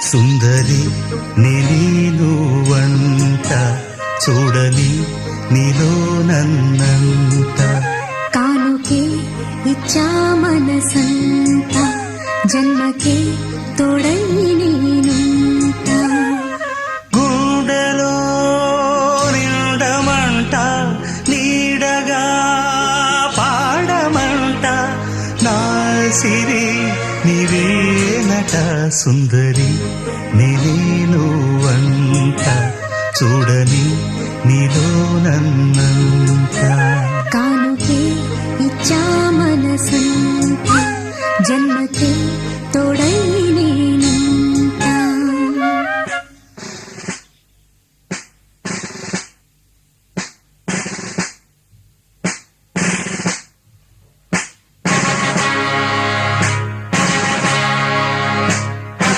సుందరి నేను వంట చూడని నీలో నన్నంత కానుకే ఇచ్చా మనసంత జన్మకే తోడై నేనుంట గుండెలో నిండమంట నీడగా పాడమంట నా సిరి నీవేనట సుందరి నేను వంట చూడని నీలో నన్నంత కానుకే ఇచ్చా మనసంత జన్మకే తోడై